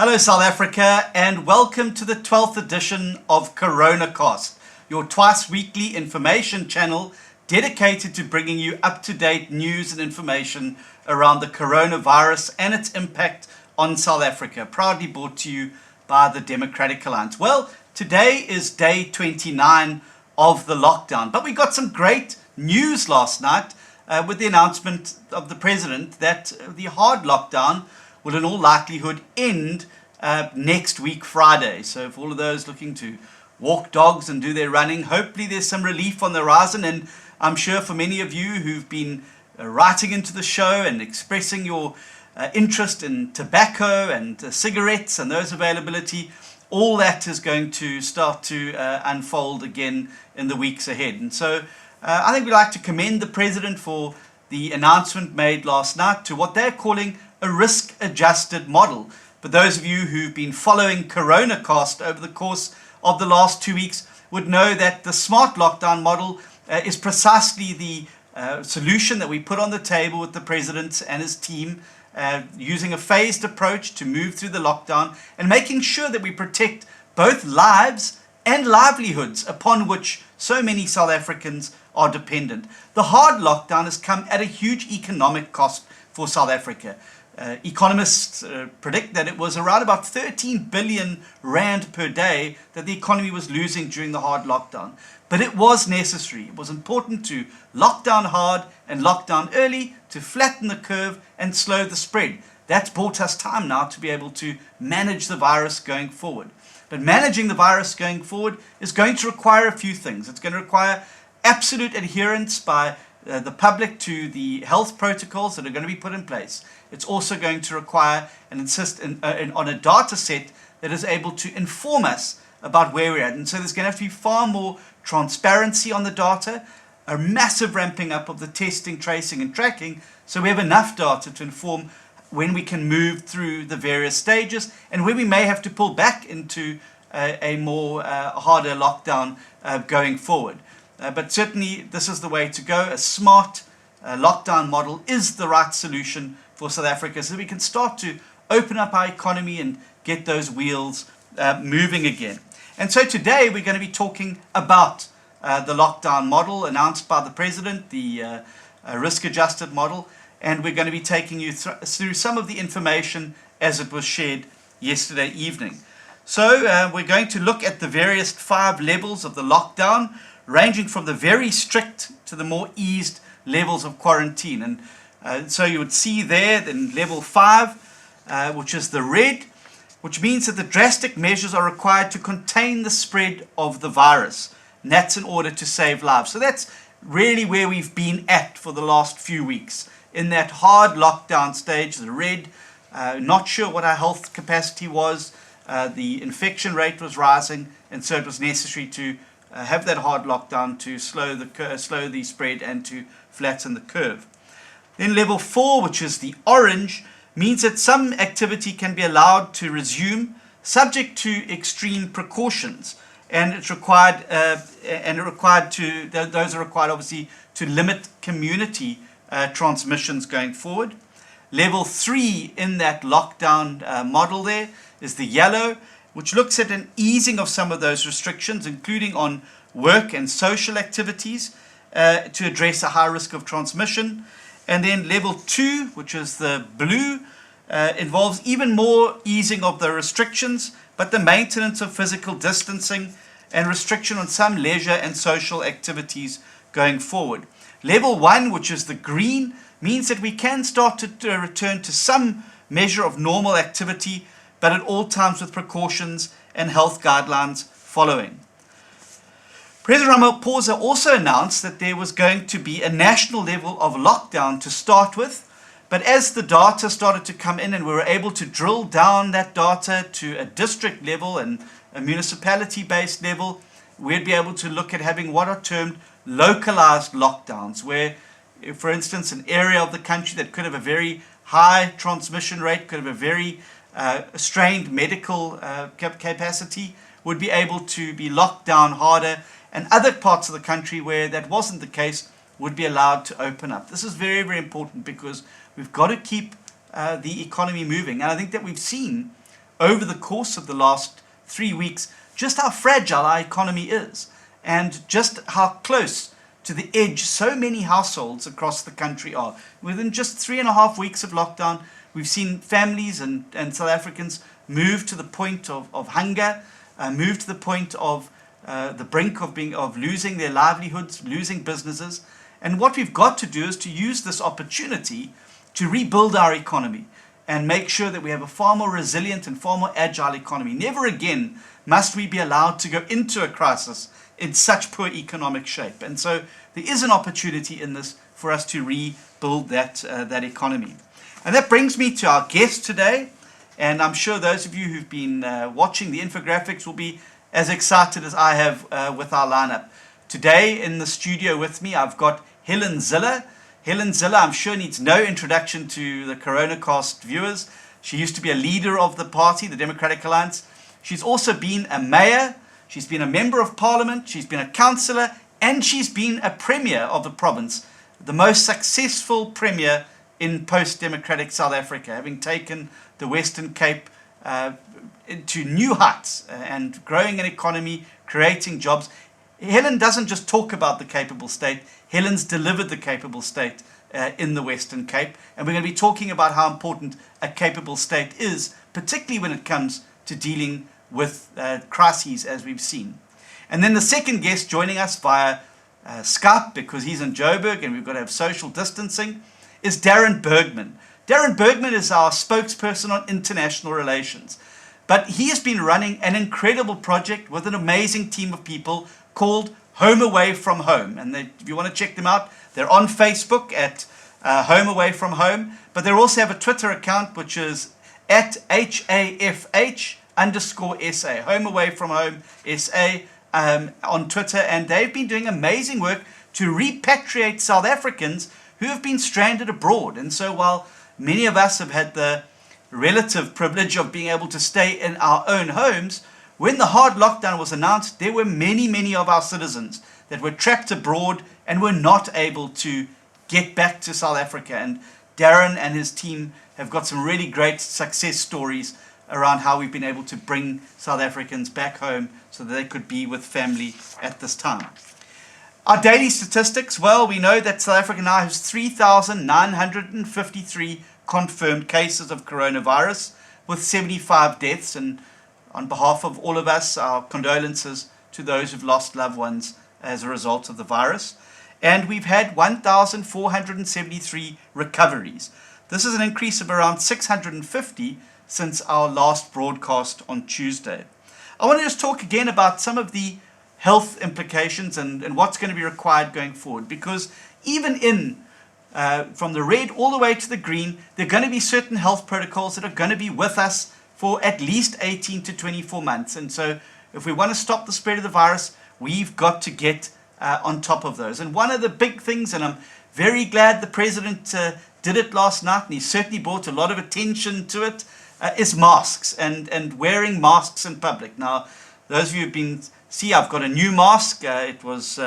Hello South Africa, and welcome to the 12th edition of Coronacast, your twice weekly information channel dedicated to bringing you up-to-date news and information around the coronavirus and its impact on South Africa, proudly brought to you by the Democratic Alliance. Well, today is day 29 of the lockdown, but we got some great news last night with the announcement of the President that the hard lockdown will in all likelihood end next week Friday. So for all of those looking to walk dogs and do their running, hopefully there's some relief on the horizon. And I'm sure for many of you who've been writing into the show and expressing your interest in tobacco and cigarettes and those availability, all that is going to start to unfold again in the weeks ahead. And so I think we'd like to commend the President for the announcement made last night to what they're calling a risk-adjusted model. For those of you who've been following Coronacast over the course of the last 2 weeks would know that the smart lockdown model is precisely the solution that we put on the table with the President and his team, using a phased approach to move through the lockdown and making sure that we protect both lives and livelihoods upon which so many South Africans are dependent. The hard lockdown has come at a huge economic cost for South Africa. Economists predict that it was around about 13 billion rand per day that the economy was losing during the hard lockdown. But it was necessary. It was important to lock down hard and lock down early to flatten the curve and slow the spread. That's bought us time now to be able to manage the virus going forward. But managing the virus going forward is going to require a few things. It's going to require absolute adherence by the public to the health protocols that are going to be put in place. It's also going to require and insist on a data set that is able to inform us about where we're at. And so there's going to have to be far more transparency on the data, a massive ramping up of the testing, tracing and tracking, so we have enough data to inform when we can move through the various stages and when we may have to pull back into a more harder lockdown going forward. But certainly this is the way to go. A smart lockdown model is the right solution for South Africa so we can start to open up our economy and get those wheels moving again. And so today we're going to be talking about the lockdown model announced by the President, the risk-adjusted model, and we're going to be taking you through some of the information as it was shared yesterday evening. So we're going to look at the various 5 levels of the lockdown, ranging from the very strict to the more eased levels of quarantine. And so you would see there then level 5, which is the red, which means that the drastic measures are required to contain the spread of the virus. And that's in order to save lives. So that's really where we've been at for the last few weeks. In that hard lockdown stage, the red, not sure what our health capacity was. The infection rate was rising, and so it was necessary to have that hard lockdown to slow the spread and to flatten the curve. Then level 4, which is the orange, means that some activity can be allowed to resume subject to extreme precautions, and those are required obviously to limit community transmissions going forward. Level 3 in that lockdown model there is the yellow, which looks at an easing of some of those restrictions, including on work and social activities to address a high risk of transmission. And then level 2, which is the blue, involves even more easing of the restrictions, but the maintenance of physical distancing and restriction on some leisure and social activities going forward. Level 1, which is the green, means that we can start to return to some measure of normal activity, but at all times with precautions and health guidelines following. President Ramaphosa also announced that there was going to be a national level of lockdown to start with, but as the data started to come in and we were able to drill down that data to a district level and a municipality-based level, we'd be able to look at having what are termed localized lockdowns, where, for instance, an area of the country that could have a very high transmission rate, could have a very strained medical capacity, would be able to be locked down harder, and other parts of the country where that wasn't the case would be allowed to open up. This is very, very important because we've got to keep the economy moving. And I think that we've seen over the course of the last 3 weeks just how fragile our economy is and just how close to the edge so many households across the country are. Within just 3.5 weeks of lockdown, we've seen families and South Africans move to the point of hunger, move to the point of the brink of losing their livelihoods, losing businesses. And what we've got to do is to use this opportunity to rebuild our economy and make sure that we have a far more resilient and far more agile economy. Never again must we be allowed to go into a crisis in such poor economic shape. And so there is an opportunity in this for us to rebuild that economy. And that brings me to our guest today. And I'm sure those of you who've been watching the infographics will be as excited as I have with our lineup. Today in the studio with me, I've got Helen Zille. Helen Zille, I'm sure, needs no introduction to the Coronacast viewers. She used to be a leader of the party, the Democratic Alliance. She's also been a mayor. She's been a member of parliament. She's been a councillor. And she's been a premier of the province, the most successful premier in post-democratic South Africa, having taken the Western Cape into new heights and growing an economy, creating jobs. Helen doesn't just talk about the capable state. Helen's delivered the capable state in the Western Cape. And we're going to be talking about how important a capable state is, particularly when it comes to dealing with crises as we've seen. And then the second guest joining us via Skype, because he's in Joburg and we've got to have social distancing, is Darren Bergman. Darren Bergman is our spokesperson on international relations. But he has been running an incredible project with an amazing team of people called Home Away from Home. And if you want to check them out, they're on Facebook at Home Away from Home. But they also have a Twitter account, which is at HAFH_SA, Home Away from Home SA on Twitter. And they've been doing amazing work to repatriate South Africans who have been stranded abroad. And so while many of us have had the relative privilege of being able to stay in our own homes, when the hard lockdown was announced, there were many of our citizens that were trapped abroad and were not able to get back to South Africa. And Darren and his team have got some really great success stories around how we've been able to bring South Africans back home so that they could be with family at this time. Our daily statistics, well, we know that South Africa now has 3,953 confirmed cases of coronavirus with 75 deaths. And on behalf of all of us, our condolences to those who've lost loved ones as a result of the virus. And we've had 1,473 recoveries. This is an increase of around 650 since our last broadcast on Tuesday. I want to just talk again about some of the health implications and what's going to be required going forward, because even from the red all the way to the green, there are going to be certain health protocols that are going to be with us for at least 18 to 24 months. And so if we want to stop the spread of the virus, we've got to get on top of those. And one of the big things, and I'm very glad the president did it last night, and he certainly brought a lot of attention to it, is masks and wearing masks in public. Now, those of you who've I've got a new mask. It was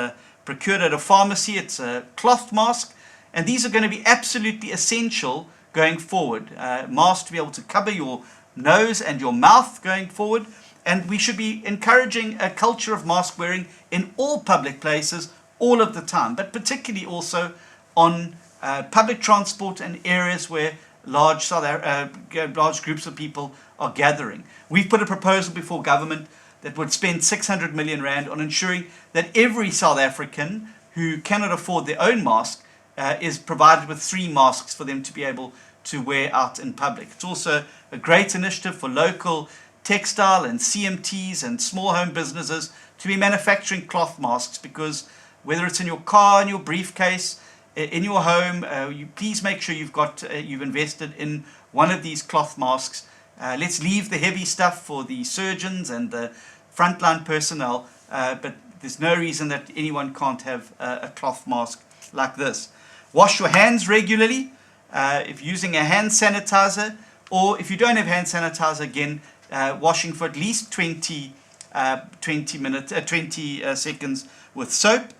procured at a pharmacy. It's a cloth mask. And these are going to be absolutely essential going forward. Masks to be able to cover your nose and your mouth going forward. And we should be encouraging a culture of mask wearing in all public places all of the time, but particularly also on public transport and areas where large groups of people are gathering. We've put a proposal before government that would spend 600 million rand on ensuring that every South African who cannot afford their own mask is provided with 3 masks for them to be able to wear out in public. It's also a great initiative for local textile and CMTs and small home businesses to be manufacturing cloth masks, because whether it's in your car, in your briefcase, in your home, please make sure you've invested in one of these cloth masks. Let's leave the heavy stuff for the surgeons and the frontline personnel, but there's no reason that anyone can't have a cloth mask like this. Wash your hands regularly if using a hand sanitizer, or if you don't have hand sanitizer, again, washing for at least 20 seconds with soap.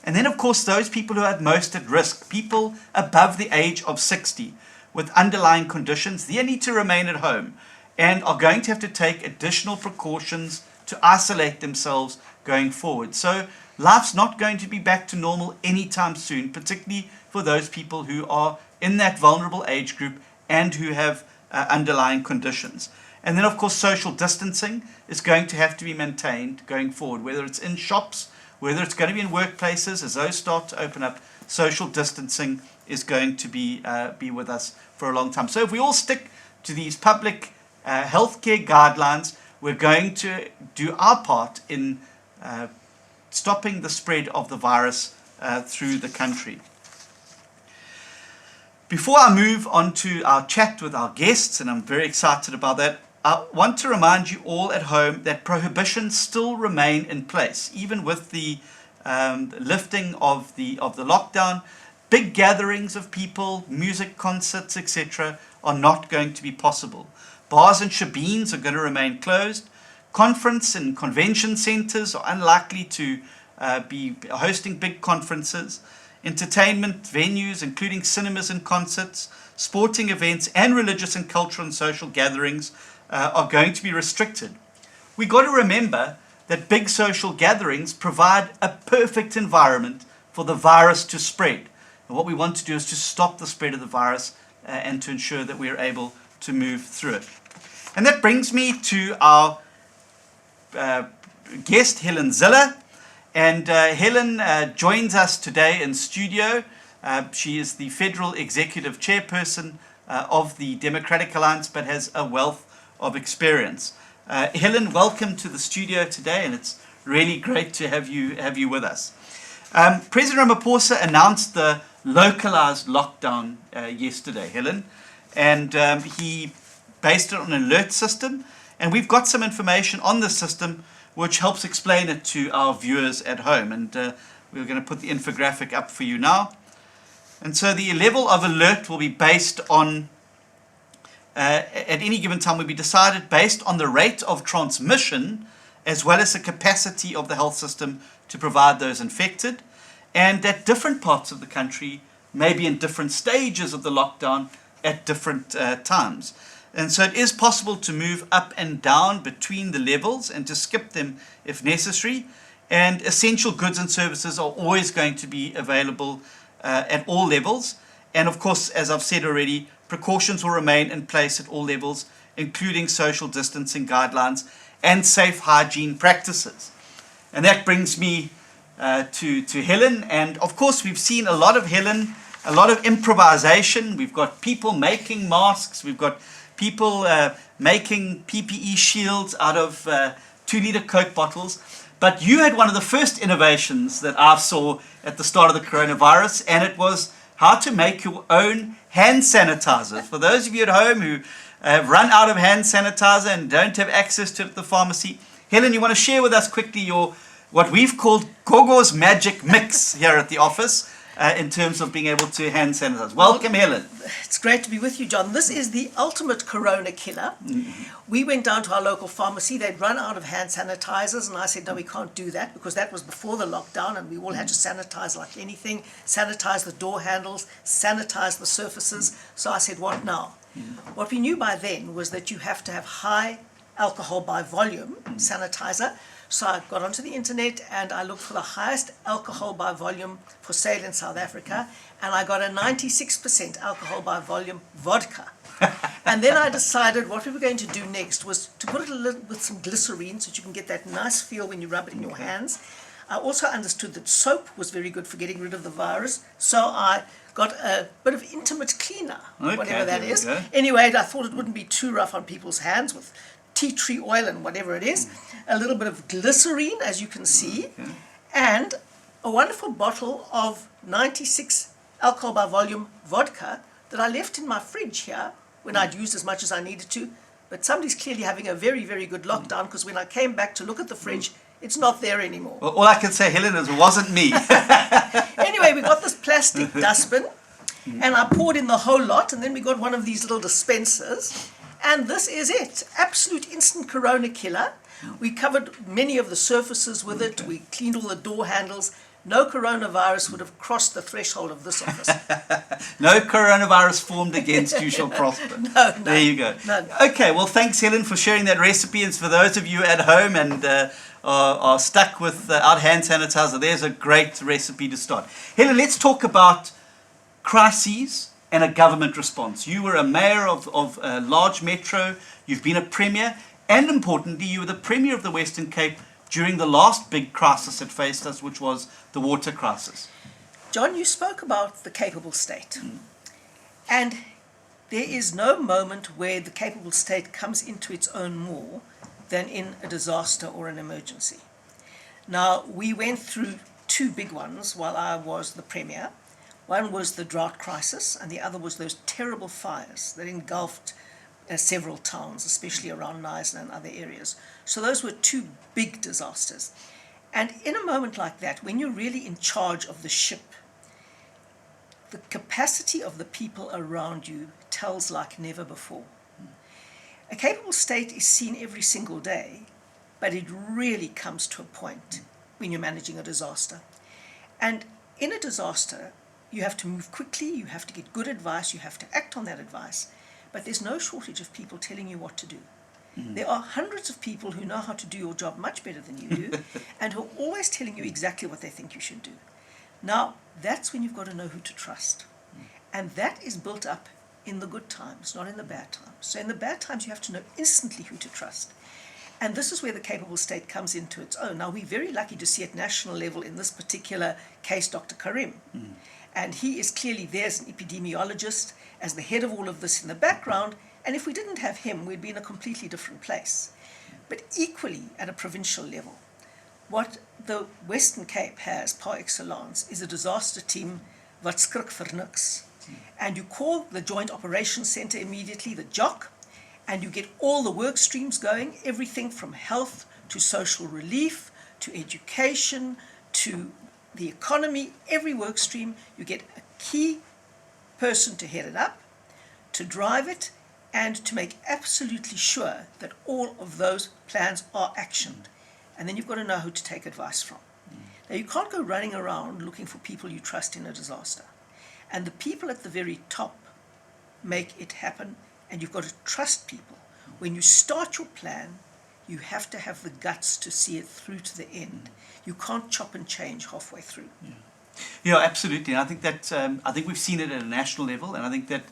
And then, of course, those people who are most at risk, people above the age of 60 with underlying conditions, they need to remain at home. and are going to have to take additional precautions to isolate themselves going forward. So life's not going to be back to normal anytime soon, particularly for those people who are in that vulnerable age group and who have underlying conditions. And then, of course, social distancing is going to have to be maintained going forward, whether it's in shops, whether it's going to be in workplaces. As those start to open up, social distancing is going to be with us for a long time. So if we all stick to these public healthcare guidelines, we're going to do our part in stopping the spread of the virus through the country. Before I move on to our chat with our guests, and I'm very excited about that, I want to remind you all at home that prohibitions still remain in place, even with the lifting of the lockdown. Big gatherings of people, music concerts, etc., are not going to be possible. Bars and shebeens are going to remain closed. Conference and convention centers are unlikely to be hosting big conferences. Entertainment venues, including cinemas and concerts, sporting events, and religious and cultural and social gatherings are going to be restricted. We've got to remember that big social gatherings provide a perfect environment for the virus to spread. And what we want to do is to stop the spread of the virus and to ensure that we're able to move through it. And that brings me to our guest, Helen Zille. And Helen joins us today in studio. She is the Federal Executive Chairperson of the Democratic Alliance, but has a wealth of experience. Helen, welcome to the studio today, and it's really great to have you with us. President Ramaphosa announced the localized lockdown yesterday, Helen, and he based it on an alert system, and we've got some information on the system which helps explain it to our viewers at home. And we're going to put the infographic up for you now. And so the level of alert will be based on, at any given time, will be decided based on the rate of transmission as well as the capacity of the health system to provide those infected. And that different parts of the country may be in different stages of the lockdown at different times. And so it is possible to move up and down between the levels and to skip them if necessary. And essential goods and services are always going to be available at all levels. And of course, as I've said already, precautions will remain in place at all levels, including social distancing guidelines and safe hygiene practices. And that brings me to Helen. And of course, we've seen a lot of Helen, a lot of improvisation. We've got people making masks. We've got people making PPE shields out of 2-liter Coke bottles. But you had one of the first innovations that I saw at the start of the coronavirus, and it was how to make your own hand sanitizer. For those of you at home who have run out of hand sanitizer and don't have access to it at the pharmacy, Helen, you want to share with us quickly what we've called Gogo's Magic Mix here at the office, in terms of being able to hand sanitize. Welcome, Helen. It's great to be with you, John. This is the ultimate corona killer. We went down to our local pharmacy. They'd run out of hand sanitizers, and I said, no, we can't do that, because that was before the lockdown, and we all had to sanitize like anything, sanitize the door handles, sanitize the surfaces. So I said, what now? What we knew by then was that you have to have high alcohol by volume sanitizer. So I got onto the internet and I looked for the highest alcohol by volume for sale in South Africa, and I got a 96% alcohol by volume vodka. And then I decided what we were going to do next was to put it with some glycerine so that you can get that nice feel when you rub it in your hands. I also understood that soap was very good for getting rid of the virus, so I got a bit of intimate cleaner, whatever that is. Anyway, I thought it wouldn't be too rough on people's hands with tea tree oil and whatever it is, a little bit of glycerine, as you can see, and a wonderful bottle of 96 alcohol by volume vodka that I left in my fridge here when I'd used as much as I needed to. But somebody's clearly having a very, very good lockdown, because when I came back to look at the fridge, it's not there anymore. Well, all I can say, Helen, is it wasn't me. Anyway, we got this plastic dustbin, and I poured in the whole lot, and then we got one of these little dispensers. And this is it, absolute instant corona killer. We covered many of the surfaces with it. We cleaned all the door handles, no coronavirus would have crossed the threshold of this office. No coronavirus formed against you shall prosper. No, there you go. None. Okay, well, thanks, Helen, for sharing that recipe. And for those of you at home and are stuck without hand sanitizer, there's a great recipe to start. Helen, let's talk about crises and a government response. You were a mayor of a large metro. You've been a premier. And importantly, you were the premier of the Western Cape during the last big crisis that faced us, which was the water crisis. John, you spoke about the capable state. And there is no moment where the capable state comes into its own more than in a disaster or an emergency. Now, we went through two big ones while I was the premier. One was the drought crisis, and the other was those terrible fires that engulfed several towns, especially around Nyasa and other areas. So those were two big disasters. And in a moment like that, when you're really in charge of the ship, the capacity of the people around you tells like never before. A capable state is seen every single day, but it really comes to a point when you're managing a disaster. And in a disaster, you have to move quickly, you have to get good advice, you have to act on that advice, but there's no shortage of people telling you what to do. There are hundreds of people who know how to do your job much better than you do and who are always telling you exactly what they think you should do. Now, that's when you've got to know who to trust. And that is built up in the good times, not in the bad times. So in the bad times, you have to know instantly who to trust. And this is where the capable state comes into its own. Now, we're very lucky to see at national level, in this particular case, Dr. Karim. And he is clearly there as an epidemiologist, as the head of all of this in the background. And if we didn't have him, we'd be in a completely different place. But equally, at a provincial level, what the Western Cape has, par excellence, is a disaster team wat skrik vir niks. And you call the Joint Operations Centre immediately, the JOC, and you get all the work streams going, everything from health to social relief to education to the economy, every work stream. You get a key person to head it up, to drive it, and to make absolutely sure that all of those plans are actioned. And then you've got to know who to take advice from. Now, you can't go running around looking for people you trust in a disaster. And the people at the very top make it happen, and you've got to trust people. When you start your plan, you have to have the guts to see it through to the end. You can't chop and change halfway through. Yeah, absolutely. And I think that I think we've seen it at a national level, and I think that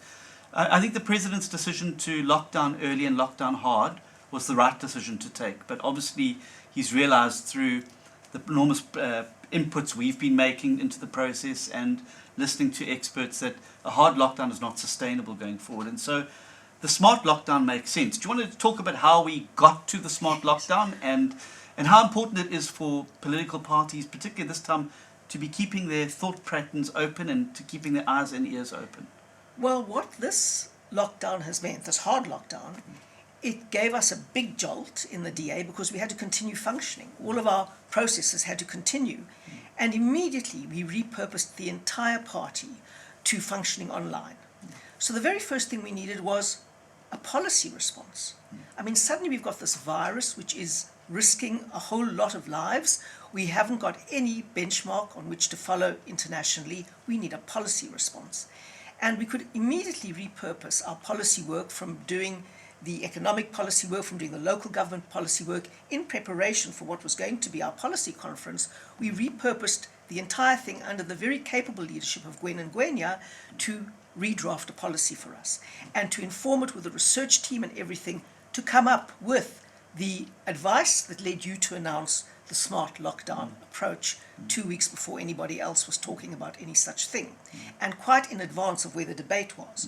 the president's decision to lock down early and lock down hard was the right decision to take. But obviously, he's realized through the enormous inputs we've been making into the process and listening to experts that a hard lockdown is not sustainable going forward. And so the smart lockdown makes sense. Do you want to talk about how we got to the smart lockdown and how important it is for political parties, particularly this time, to be keeping their thought patterns open and to keeping their eyes and ears open? Well, what this lockdown has meant, this hard lockdown, it gave us a big jolt in the DA because we had to continue functioning. All of our processes had to continue. And immediately we repurposed the entire party to functioning online. So the very first thing we needed was a policy response. I mean, suddenly we've got this virus which is risking a whole lot of lives. We haven't got any benchmark on which to follow internationally. We need a policy response. And we could immediately repurpose our policy work from doing the economic policy work, from doing the local government policy work in preparation for what was going to be our policy conference. We repurposed the entire thing under the very capable leadership of Gwen and Gwenya to redraft a policy for us and to inform it with a research team and everything to come up with the advice that led you to announce the smart lockdown approach 2 weeks before anybody else was talking about any such thing, and quite in advance of where the debate was.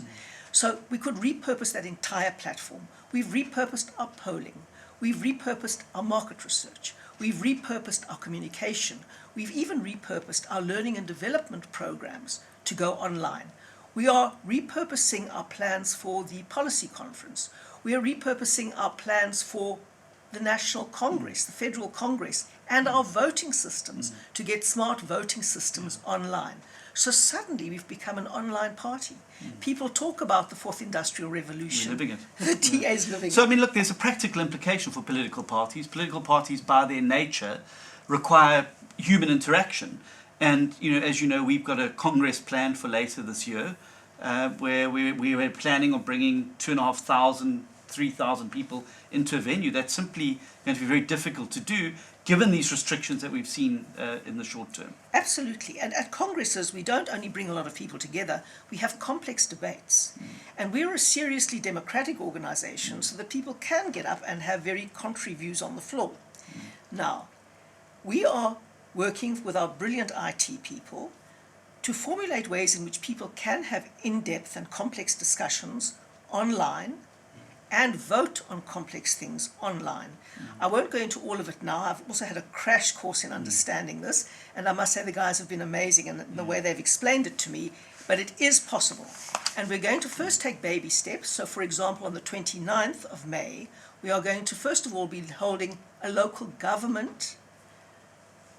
So we could repurpose that entire platform. We've repurposed our polling. We've repurposed our market research. We've repurposed our communication. We've even repurposed our learning and development programs to go online. We are repurposing our plans for the policy conference. We are repurposing our plans for the National Congress, the Federal Congress, and our voting systems to get smart voting systems online. So suddenly we've become an online party. People talk about the fourth industrial revolution. We're living it. The DA is living So, it. I mean, look, there's a practical implication for political parties. Political parties, by their nature, require human interaction. And, as you know, we've got a Congress planned for later this year, where we were planning on bringing 2,500, 3,000 people into a venue. That's simply going to be very difficult to do, given these restrictions that we've seen in the short term. Absolutely. And at congresses, we don't only bring a lot of people together, we have complex debates. And we're a seriously democratic organization, so that people can get up and have very contrary views on the floor. Now, we are working with our brilliant IT people to formulate ways in which people can have in-depth and complex discussions online and vote on complex things online. I won't go into all of it now. I've also had a crash course in understanding this, and I must say the guys have been amazing in the way they've explained it to me, but it is possible. And we're going to first take baby steps. So, for example, on the 29th of May, we are going to first of all be holding a local government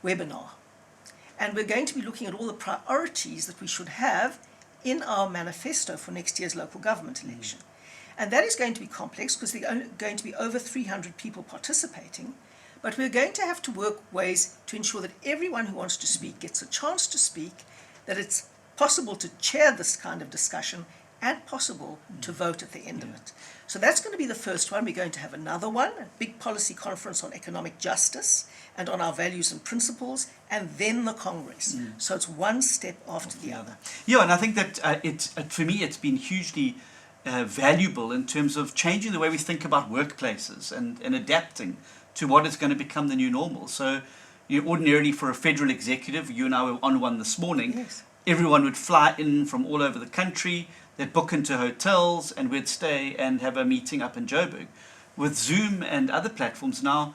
webinar. And we're going to be looking at all the priorities that we should have in our manifesto for next year's local government election. And that is going to be complex because there are going to be over 300 people participating. But we're going to have to work ways to ensure that everyone who wants to speak gets a chance to speak, that it's possible to chair this kind of discussion and possible to vote at the end of it. So that's going to be the first one. We're going to have another one, a big policy conference on economic justice and on our values and principles, and then the Congress. So it's one step after the other. Yeah, and I think that for me, it's been hugely valuable in terms of changing the way we think about workplaces and adapting to what is going to become the new normal. So ordinarily for a federal executive, you and I were on one this morning, Yes. Everyone would fly in from all over the country, they'd book into hotels, and we'd stay and have a meeting up in Joburg. With Zoom and other platforms now,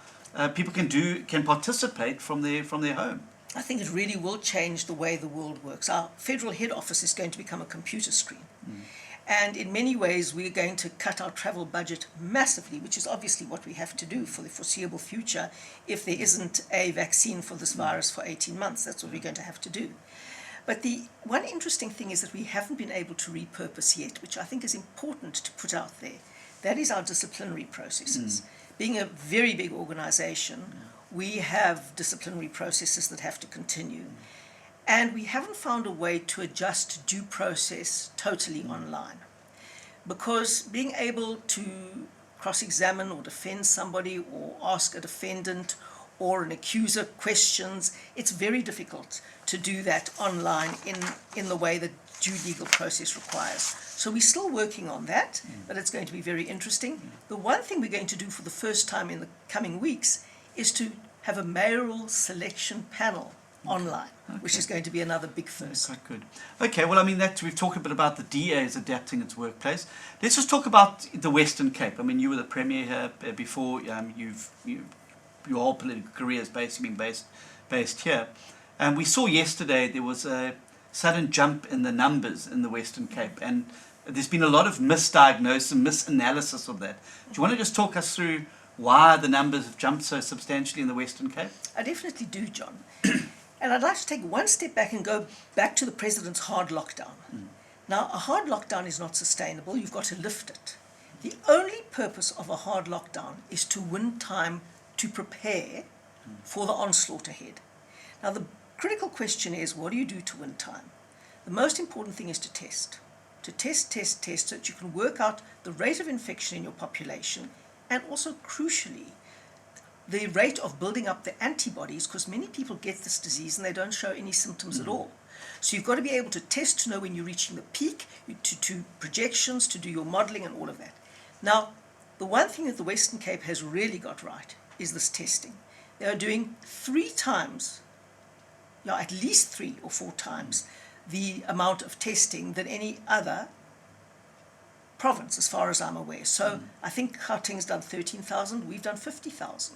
people can participate from their home. I think it really will change the way the world works. Our federal head office is going to become a computer screen. And in many ways, we're going to cut our travel budget massively, which is obviously what we have to do for the foreseeable future. If there isn't a vaccine for this virus for 18 months, that's what we're going to have to do. But the one interesting thing is that we haven't been able to repurpose yet, which I think is important to put out there. That is our disciplinary processes. Being a very big organization, we have disciplinary processes that have to continue. And we haven't found a way to adjust due process totally online. Because being able to cross-examine or defend somebody or ask a defendant or an accuser questions, it's very difficult to do that online in the way that due legal process requires. So we're still working on that, but it's going to be very interesting. The one thing we're going to do for the first time in the coming weeks is to have a mayoral selection panel online, which is going to be another big first. Quite good. Okay, well, I mean, we've talked a bit about the DA's adapting its workplace. Let's just talk about the Western Cape. I mean, you were the Premier here before. Your whole political career has basically been based here. And we saw yesterday there was a sudden jump in the numbers in the Western Cape. And there's been a lot of misdiagnosis and misanalysis of that. Do you want to just talk us through why the numbers have jumped so substantially in the Western Cape? I definitely do, John. And I'd like to take one step back and go back to the President's hard lockdown. Now, a hard lockdown is not sustainable. You've got to lift it. The only purpose of a hard lockdown is to win time to prepare for the onslaught ahead. Now, the critical question is, what do you do to win time? The most important thing is to test. To test so that you can work out the rate of infection in your population and also, crucially, the rate of building up the antibodies, because many people get this disease and they don't show any symptoms at all. So you've got to be able to test to know when you're reaching the peak, to projections, to do your modeling and all of that. Now, the one thing that the Western Cape has really got right is this testing. They are doing 3 times, at least 3 or 4 times the amount of testing than any other province, as far as I'm aware. So I think Gauteng's done 13,000, we've done 50,000.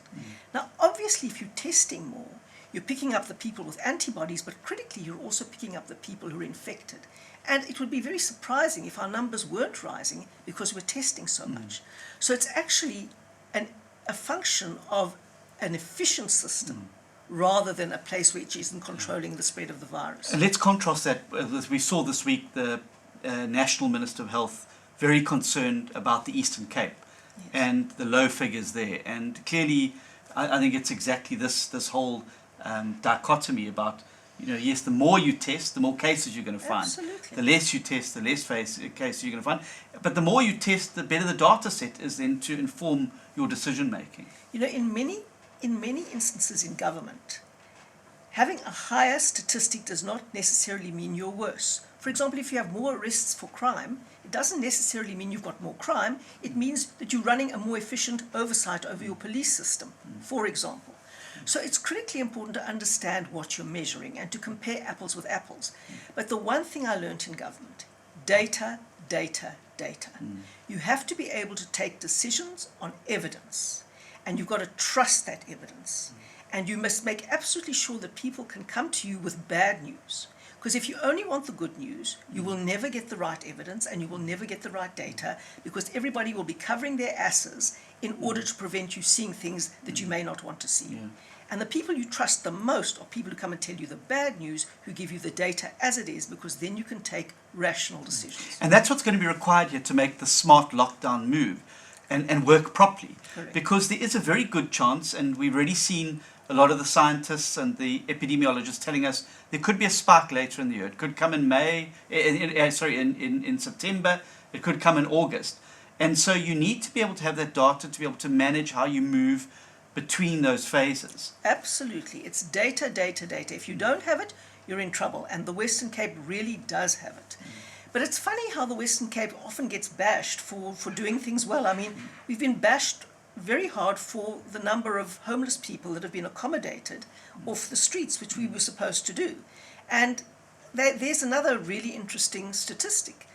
Now, obviously, if you're testing more, you're picking up the people with antibodies, but critically, you're also picking up the people who are infected. And it would be very surprising if our numbers weren't rising because we're testing so much. So it's actually a function of an efficient system rather than a place which isn't controlling the spread of the virus. And let's contrast that with, we saw this week the National Minister of Health very concerned about the Eastern Cape and the low figures there. And clearly, I think it's exactly this whole dichotomy about yes, the more you test, the more cases you're going to find. Absolutely. The less you test, the less cases you're going to find. But the more you test, the better the data set is then to inform your decision making. In many instances in government, having a higher statistic does not necessarily mean you're worse. For example, if you have more arrests for crime, it doesn't necessarily mean you've got more crime. It means that you're running a more efficient oversight over your police system, for example. So it's critically important to understand what you're measuring and to compare apples with apples. But the one thing I learned in government, data, data, data. You have to be able to take decisions on evidence, and you've got to trust that evidence. And you must make absolutely sure that people can come to you with bad news. Because if you only want the good news, you will never get the right evidence and you will never get the right data, because everybody will be covering their asses in order to prevent you seeing things that you may not want to see. Yeah. And the people you trust the most are people who come and tell you the bad news, who give you the data as it is, because then you can take rational decisions. And that's what's going to be required here to make the smart lockdown move and work properly. Correct. Because there is a very good chance, and we've already seen a lot of the scientists and the epidemiologists telling us there could be a spike later in the year. It could come in in September. It could come in August. And so you need to be able to have that data to be able to manage how you move between those phases. Absolutely. It's data, data, data. If you don't have it, you're in trouble. And the Western Cape really does have it. But it's funny how the Western Cape often gets bashed for doing things well. I mean, we've been bashed very hard for the number of homeless people that have been accommodated off the streets, which we were supposed to do. And there's another really interesting statistic.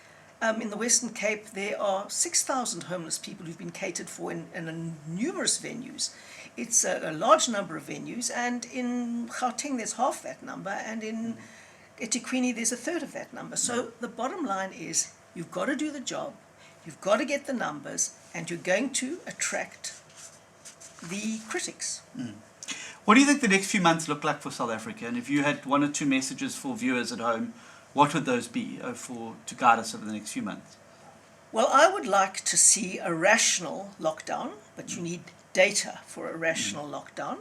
In the Western Cape, there are 6,000 homeless people who've been catered for in numerous venues. It's a large number of venues, and in Gauteng there's half that number, and in eThekwini there's a third of that number. So the bottom line is, you've got to do the job, you've got to get the numbers, and you're going to attract the critics. What do you think the next few months look like for South Africa? And if you had one or two messages for viewers at home, what would those be to guide us over the next few months? Well, I would like to see a rational lockdown, but you need data for a rational lockdown.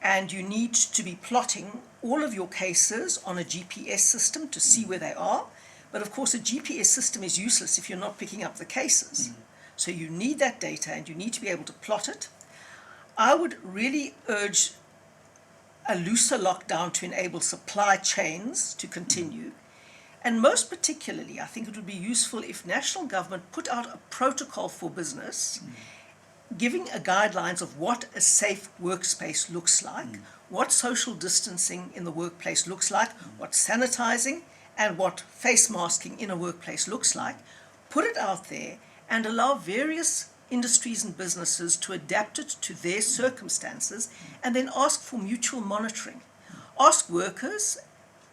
And you need to be plotting all of your cases on a GPS system to see where they are. But of course, a GPS system is useless if you're not picking up the cases. So you need that data and you need to be able to plot it. I would really urge a looser lockdown to enable supply chains to continue. And most particularly, I think it would be useful if national government put out a protocol for business, giving a guidelines of what a safe workspace looks like, what social distancing in the workplace looks like, what sanitizing and what face masking in a workplace looks like. Put it out there and allow various industries and businesses to adapt it to their circumstances, and then ask for mutual monitoring. Ask workers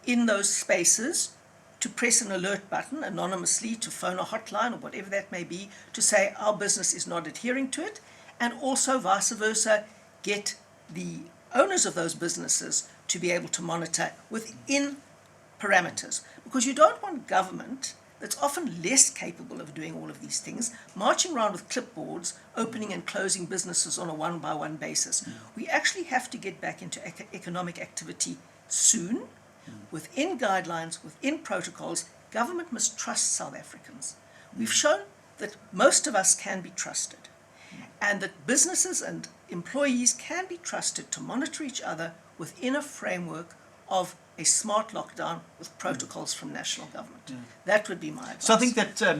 in those spaces to press an alert button anonymously, to phone a hotline or whatever that may be, to say our business is not adhering to it, and also vice versa, get the owners of those businesses to be able to monitor within parameters. Because you don't want government that's often less capable of doing all of these things, marching around with clipboards, opening and closing businesses on a one-by-one basis. We actually have to get back into economic activity soon, within guidelines, within protocols. Government must trust South Africans. We've shown that most of us can be trusted, and that businesses and employees can be trusted to monitor each other within a framework of a smart lockdown with protocols from national government. That would be my advice. So I think that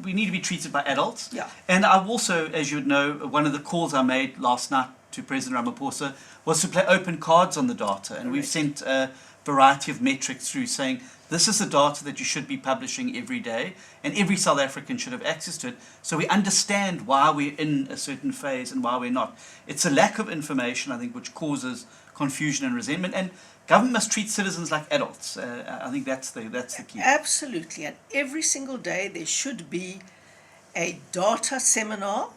we need to be treated by adults. Yeah. And I've also, as you would know, one of the calls I made last night to President Ramaphosa was to play open cards on the data. And we've sent a variety of metrics through saying this is the data that you should be publishing every day, and every South African should have access to it, so we understand why we're in a certain phase and why we're not. It's a lack of information, I think, which causes confusion and resentment, and government must treat citizens like adults. I think that's the key. Absolutely, and every single day there should be a data seminar.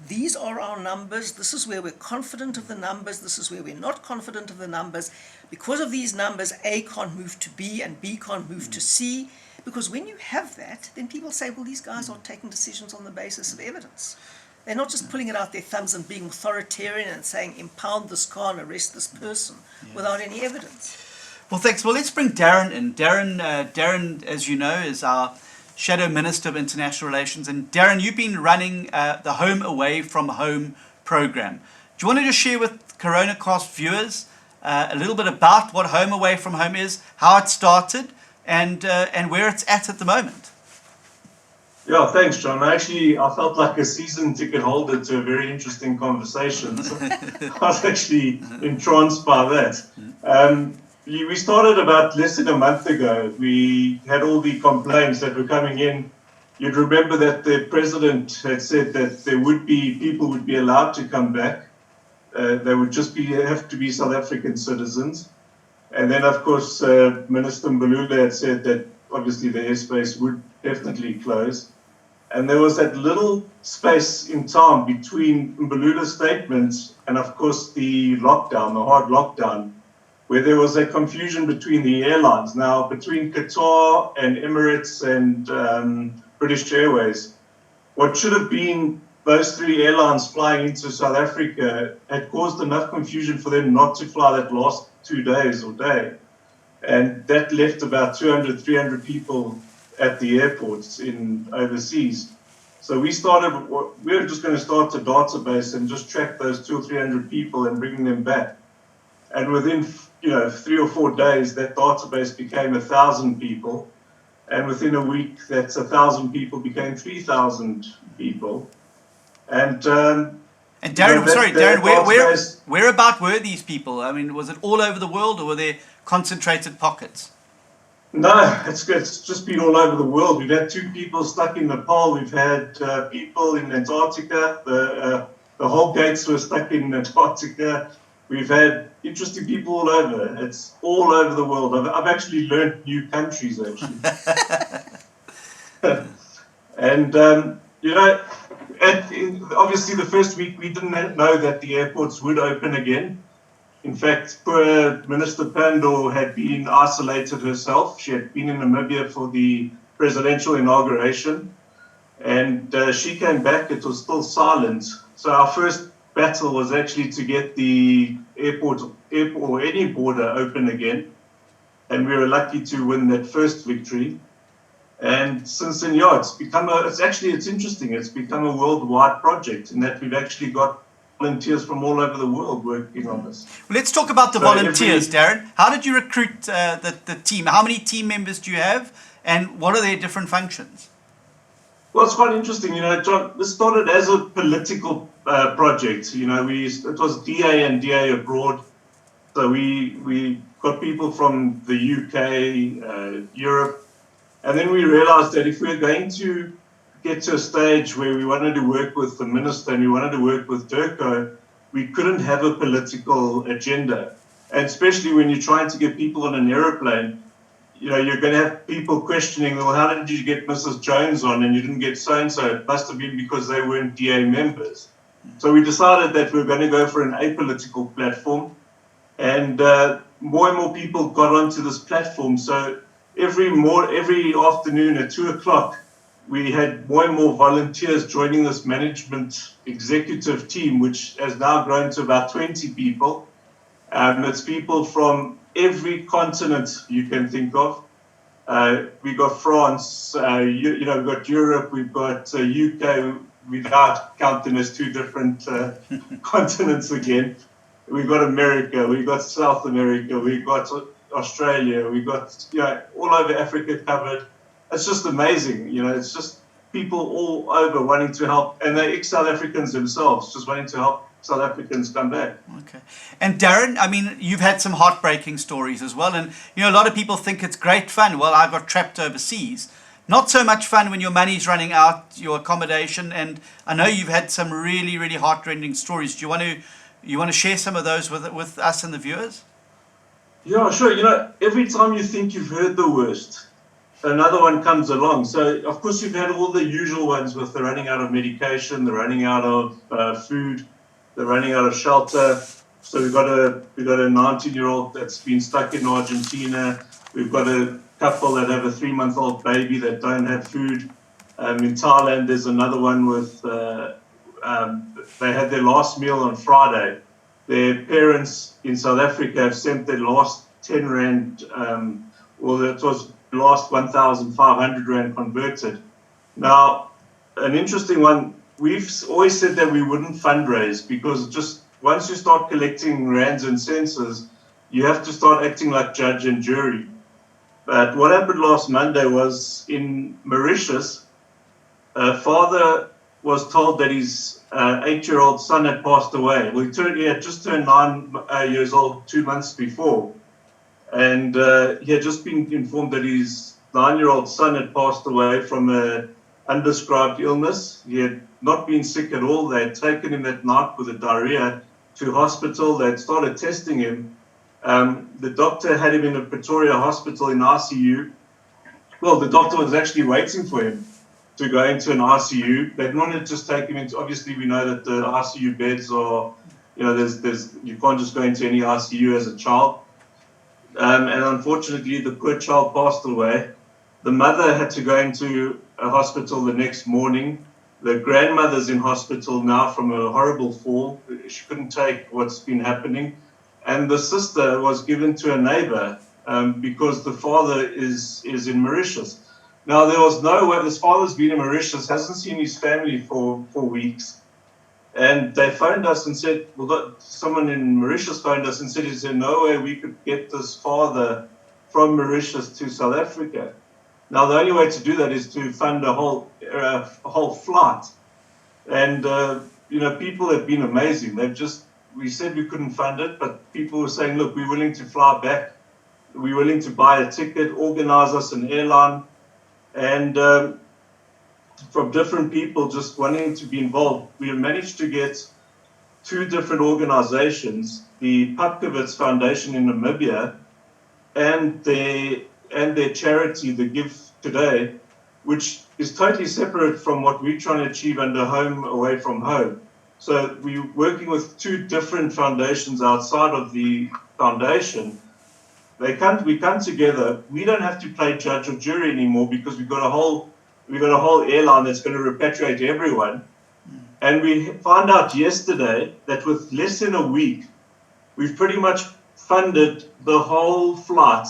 These are our numbers. This is where we're confident of the numbers. This is where we're not confident of the numbers. Because of these numbers, A can't move to B and B can't move to C. Because when you have that, then people say, well, these guys are taking decisions on the basis of evidence. They're not just pulling it out their thumbs and being authoritarian and saying, impound this car and arrest this person without any evidence. Well, thanks. Well, let's bring Darren in. Darren, as you know, is our Shadow Minister of International Relations. And Darren, you've been running the Home Away from Home program. Do you want to just share with Coronacast viewers a little bit about what Home Away from Home is, how it started, and where it's at the moment? Yeah, thanks, John. I felt like a season ticket holder to a very interesting conversation. So I was actually entranced by that. We started about less than a month ago. We had all the complaints that were coming in. You'd remember that the president had said that people would be allowed to come back. They would just have to be South African citizens. And then, of course, Minister Mbalula had said that obviously the airspace would definitely close. And there was that little space in time between Mbalula's statements and, of course, the lockdown, the hard lockdown, where there was a confusion between the airlines. Now, between Qatar and Emirates and British Airways, what should have been those three airlines flying into South Africa had caused enough confusion for them not to fly that last 2 days or day. And that left about 200, 300 people at the airports in overseas. So we were just going to start a database and just track those 200 or 300 people and bring them back. And within 3 or 4 days, that database became 1,000 people. And within a week, that's 1,000 people became 3,000 people. And Darren, Darren, whereabout were these people? I mean, was it all over the world, or were there concentrated pockets? No, it's just been all over the world. We've had 2 people stuck in Nepal. We've had people in Antarctica. The whole gates were stuck in Antarctica. We've had interesting people all over. It's all over the world. I've actually learned new countries, actually. And, obviously the first week we didn't know that the airports would open again. In fact, poor Minister Pandor had been isolated herself. She had been in Namibia for the presidential inauguration. And she came back, it was still silent. So our first battle was actually to get the airport or any border open again. And we were lucky to win that first victory. And since then, it's interesting. It's become a worldwide project in that we've actually got volunteers from all over the world working on this. Well, let's talk about the volunteers, Darren. How did you recruit the team? How many team members do you have? And what are their different functions? Well, it's quite interesting. John, this started as a political project. It was DA and DA abroad. So we got people from the UK, Europe. And then we realized that if we're going to get to a stage where we wanted to work with the minister and we wanted to work with Durko, we couldn't have a political agenda. And especially when you're trying to get people on an aeroplane, you're going to have people questioning, well, how did you get Mrs. Jones on and you didn't get so-and-so? It must have been because they weren't DA members. So we decided that we were going to go for an apolitical platform. And more and more people got onto this platform. So every afternoon at 2 o'clock, we had more and more volunteers joining this management executive team, which has now grown to about 20 people. It's people from every continent you can think of. We got France, we've got Europe, we've got UK, without counting as 2 different continents again. We've got America, we've got South America, we've got Australia, we've got all over Africa covered. It's just amazing, it's just people all over wanting to help, and they're ex-South Africans themselves, just wanting to help South Africans come back. Okay. And Darren, I mean, you've had some heartbreaking stories as well, and a lot of people think it's great fun. Well, I got trapped overseas. Not so much fun when your money's running out, your accommodation, and I know you've had some really, really heartrending stories. Do you want to share some of those with us and the viewers? Yeah, sure. Every time you think you've heard the worst, another one comes along. So, of course, you've had all the usual ones with the running out of medication, the running out of food, the running out of shelter. So we've got a 19-year-old that's been stuck in Argentina. We've got a couple that have a 3-month-old baby that don't have food. In Thailand, there's another one with they had their last meal on Friday. Their parents in South Africa have sent their last 10 Rand, well, it was last 1,500 Rand converted. Now, an interesting one, we've always said that we wouldn't fundraise because just once you start collecting rands and cents, you have to start acting like judge and jury. But what happened last Monday was in Mauritius, a father was told that his 8-year-old son had passed away. Well, he had just turned 9 years old 2 months before. And he had just been informed that his 9-year-old son had passed away from an undescribed illness. He had not been sick at all. They had taken him that night with a diarrhea to hospital. They had started testing him. The doctor had him in a Pretoria hospital in ICU. Well, the doctor was actually waiting for him to go into an ICU. They'd wanted to just take him into, obviously we know that the ICU beds are, you can't just go into any ICU as a child. And unfortunately, the poor child passed away. The mother had to go into a hospital the next morning. The grandmother's in hospital now from a horrible fall. She couldn't take what's been happening. And the sister was given to a neighbor because the father is in Mauritius. Now, there was no way, this father's been in Mauritius, hasn't seen his family for weeks. And they phoned us and said, well, someone in Mauritius phoned us and said, is there no way we could get this father from Mauritius to South Africa? Now, the only way to do that is to fund a whole flight. And, people have been amazing. We said we couldn't fund it, but people were saying, look, we're willing to fly back. We're willing to buy a ticket, organize us an airline. And from different people just wanting to be involved, we have managed to get 2 different organizations, the Papkowitz Foundation in Namibia and their charity, the Give Today, which is totally separate from what we're trying to achieve under Home Away from Home. So we're working with 2 different foundations outside of the foundation. We come together. We don't have to play judge or jury anymore because we've got a whole airline that's going to repatriate everyone. And we found out yesterday that with less than a week, we've pretty much funded the whole flight,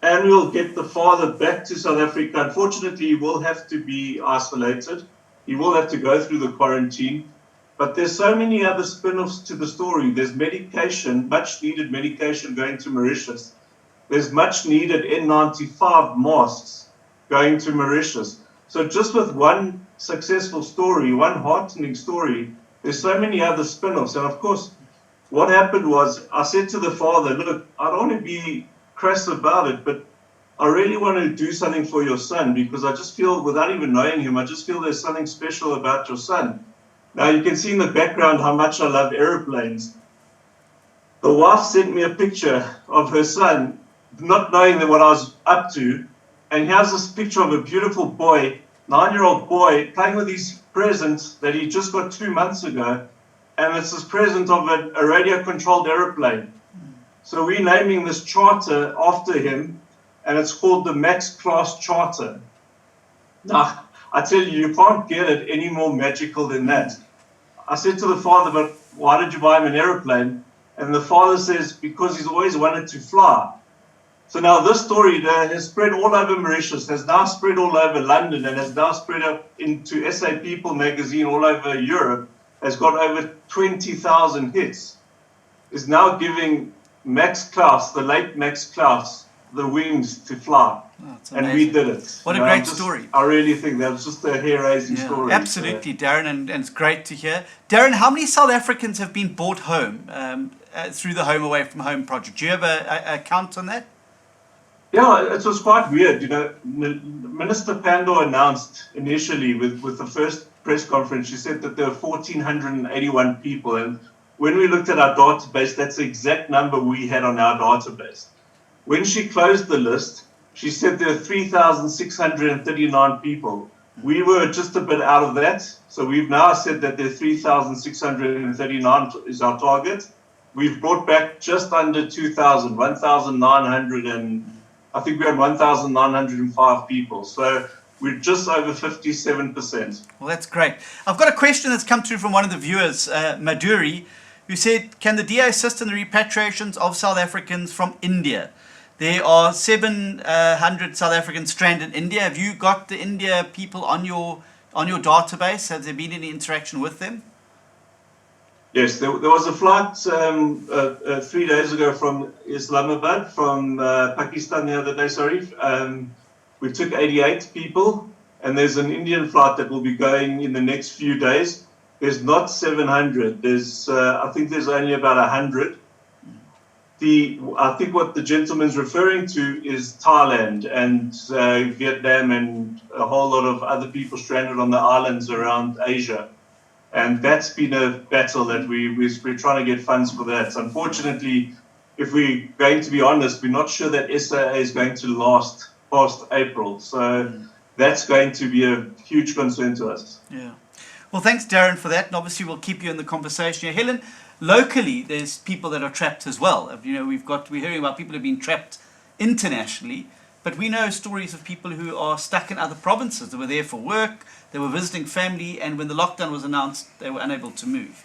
and we'll get the father back to South Africa. Unfortunately, he will have to be isolated. He will have to go through the quarantine. But there's so many other spin-offs to the story. There's medication, much needed medication going to Mauritius. There's much needed N95 masks going to Mauritius. So just with one successful story, one heartening story, there's so many other spin-offs. And of course, what happened was I said to the father, look, I don't want to be crass about it, but I really want to do something for your son because I just feel, without even knowing him, I just feel there's something special about your son. Now you can see in the background how much I love airplanes. The wife sent me a picture of her son, not knowing that what I was up to. And here's this picture of a beautiful boy, 9-year-old boy, playing with his present that he just got 2 months ago. And it's this present of a radio-controlled aeroplane. So we're naming this charter after him, and it's called the Max Class Charter. Now, I tell you can't get it any more magical than that. I said to the father, but why did you buy him an aeroplane? And the father says, because he's always wanted to fly. So now this story has spread all over Mauritius, has now spread all over London, and has now spread up into SA People magazine all over Europe, has got over 20,000 hits, is now giving Max Klaus, the late Max Klaus, the wings to fly. Oh, and we did it. What a great story. I really think that was just a hair-raising story. Absolutely, Darren, and it's great to hear. Darren, how many South Africans have been brought home through the Home Away from Home project? Do you have a count on that? Yeah, it was quite weird. Minister Pandor announced initially with the first press conference, she said that there were 1,481 people. And when we looked at our database, that's the exact number we had on our database. When she closed the list, she said there were 3,639 people. We were just a bit out of that. So we've now said that there are 3,639 is our target. We've brought back just under 2,000, 1,900 and I think we had 1,905 people. So we're just over 57%. Well, that's great. I've got a question that's come through from one of the viewers, Maduri, who said, can the DA assist in the repatriations of South Africans from India? There are 700 South Africans stranded in India. Have you got the India people on your database? Has there been any interaction with them? Yes, there was a flight 3 days ago from Islamabad, from Pakistan the other day, sorry. We took 88 people, and there's an Indian flight that will be going in the next few days. There's not 700. I think there's only about 100. I think what the gentleman's referring to is Thailand and Vietnam and a whole lot of other people stranded on the islands around Asia. And that's been a battle that we're trying to get funds for that. Unfortunately, if we're going to be honest, we're not sure that SAA is going to last past April. So that's going to be a huge concern to us. Yeah. Well, thanks, Darren, for that. And obviously, we'll keep you in the conversation here. Helen, locally, there's people that are trapped as well. You know, we're hearing about people who have been trapped internationally, but we know stories of people who are stuck in other provinces. They were there for work, they were visiting family, and when the lockdown was announced, they were unable to move.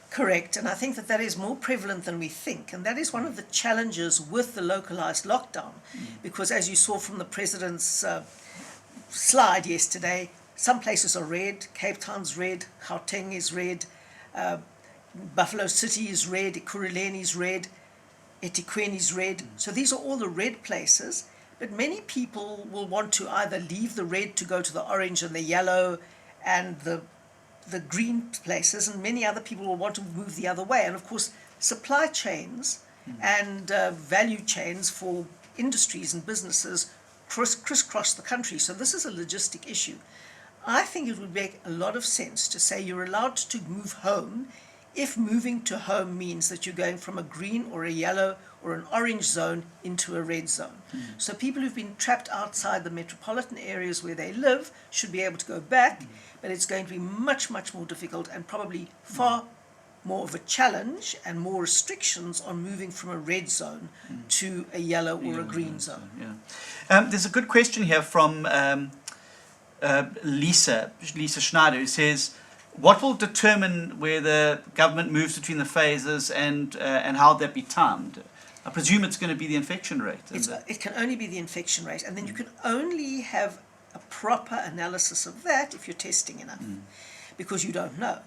Correct, and I think that is more prevalent than we think, and that is one of the challenges with the localized lockdown, because as you saw from the President's slide yesterday, some places are red. Cape Town's red, Gauteng is red, Buffalo City is red, Ekurhuleni is red, eThekwini is red. So these are all the red places. But many people will want to either leave the red to go to the orange and the yellow and the green places, and many other people will want to move the other way. And of course, supply chains and value chains for industries and businesses crisscross the country. So this is a logistic issue. I think it would make a lot of sense to say you're allowed to move home if moving to home means that you're going from a green or a yellow or an orange zone into a red zone. So people who've been trapped outside the metropolitan areas where they live should be able to go back, but it's going to be much, much more difficult and probably far more of a challenge and more restrictions on moving from a red zone to a yellow or a green zone. Yeah. There's a good question here from Lisa Schneider, who says, what will determine where the government moves between the phases and how that be timed? I presume it's going to be the infection rate. It can only be the infection rate, and then you can only have a proper analysis of that if you're testing enough, because you don't know.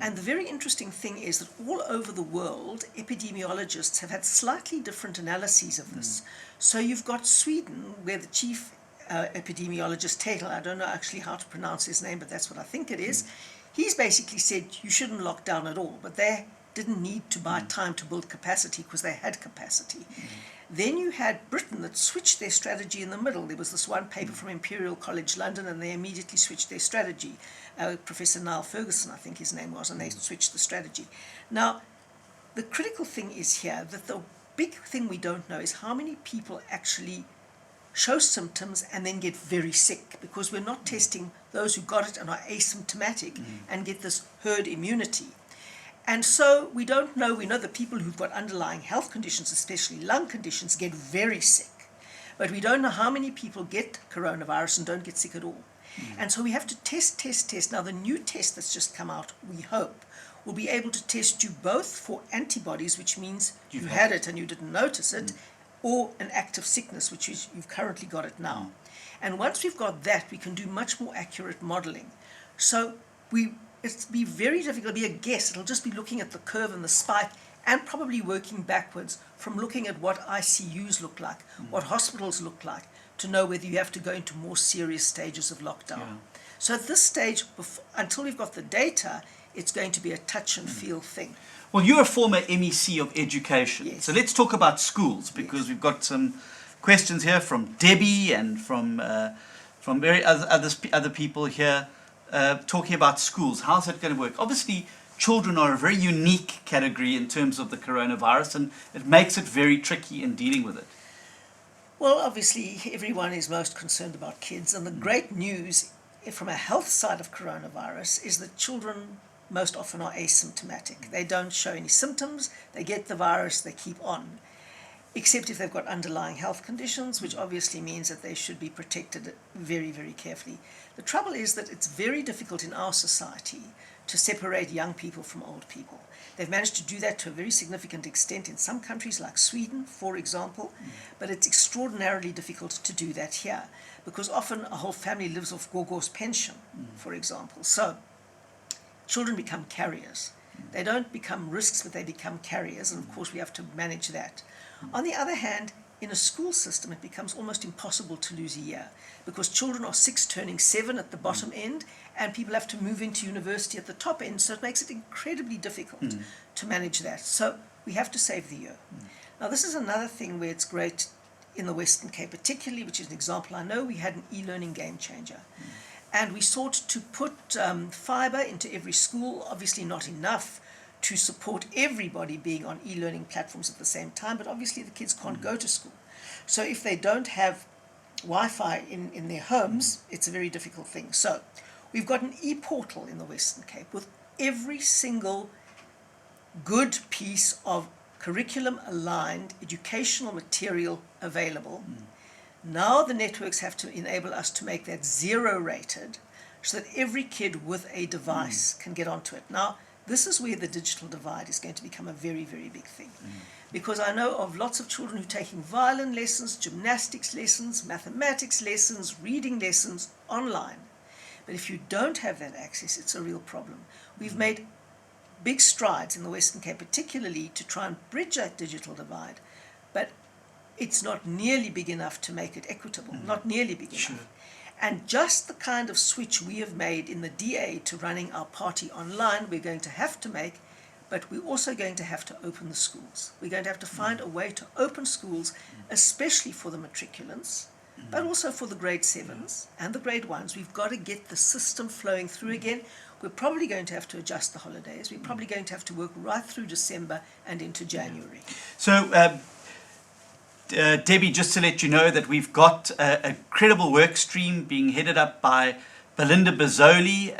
And the very interesting thing is that all over the world, epidemiologists have had slightly different analyses of this. So you've got Sweden, where the chief epidemiologist, Tegel, I don't know actually how to pronounce his name, but that's what I think it is, he's basically said you shouldn't lock down at all, but they didn't need to buy time to build capacity because they had capacity. Then you had Britain that switched their strategy in the middle. There was this one paper from Imperial College London, and they immediately switched their strategy. Professor Niall Ferguson, I think his name was, and they switched the strategy. Now, the critical thing is here that the big thing we don't know is how many people actually show symptoms and then get very sick, because we're not testing those who got it and are asymptomatic and get this herd immunity. And so we don't know. We know that people who've got underlying health conditions, especially lung conditions, get very sick. But we don't know how many people get coronavirus and don't get sick at all. And so we have to test. Now, the new test that's just come out, we hope, will be able to test you both for antibodies, which means you had it and you didn't notice it, or an active sickness, which is you've currently got it now. And once we've got that, we can do much more accurate modeling. So it'll be very difficult, it'll be a guess. It'll just be looking at the curve and the spike and probably working backwards from looking at what ICUs look like, what hospitals look like, to know whether you have to go into more serious stages of lockdown. So at this stage, until we've got the data, it's going to be a touch and feel thing. Well, you're a former MEC of Education. Yes. So let's talk about schools, because we've got some questions here from Debbie and from very other people here talking about schools. How's that going to work? Obviously, children are a very unique category in terms of the coronavirus, and it makes it very tricky in dealing with it. Well, obviously, everyone is most concerned about kids, and the great news from a health side of coronavirus is that children most often are asymptomatic. They don't show any symptoms, they get the virus, they keep on, except if they've got underlying health conditions, which obviously means that they should be protected very, very carefully. The trouble is that it's very difficult in our society to separate young people from old people. They've managed to do that to a very significant extent in some countries like Sweden, for example, but it's extraordinarily difficult to do that here because often a whole family lives off Gogo's pension, for example. So children become carriers. They don't become risks, but they become carriers, and of course we have to manage that. On the other hand, in a school system, it becomes almost impossible to lose a year because children are 6 turning 7 at the bottom end, and people have to move into university at the top end, so it makes it incredibly difficult to manage that. So we have to save the year. Now, this is another thing where it's great in the Western Cape, particularly, which is an example I know. We had an e-learning game changer. And we sought to put fibre into every school, obviously not enough to support everybody being on e-learning platforms at the same time, but obviously the kids can't go to school. So if they don't have Wi-Fi in their homes, it's a very difficult thing. So we've got an e-portal in the Western Cape with every single good piece of curriculum-aligned educational material available. Now the networks have to enable us to make that 0-rated so that every kid with a device can get onto it. Now, this is where the digital divide is going to become a very, very big thing. Because I know of lots of children who are taking violin lessons, gymnastics lessons, mathematics lessons, reading lessons online. But if you don't have that access, it's a real problem. We've made big strides in the Western Cape, particularly to try and bridge that digital divide. But it's not nearly big enough to make it equitable, not nearly big enough. And just the kind of switch we have made in the DA to running our party online, we're going to have to make, but we're also going to have to open the schools. We're going to have to find a way to open schools, especially for the matriculants, but also for the grade 7s and the grade 1s. We've got to get the system flowing through again. We're probably going to have to adjust the holidays. We're probably going to have to work right through December and into January. So, Debbie, just to let you know that we've got a credible work stream being headed up by Belinda Bozzoli,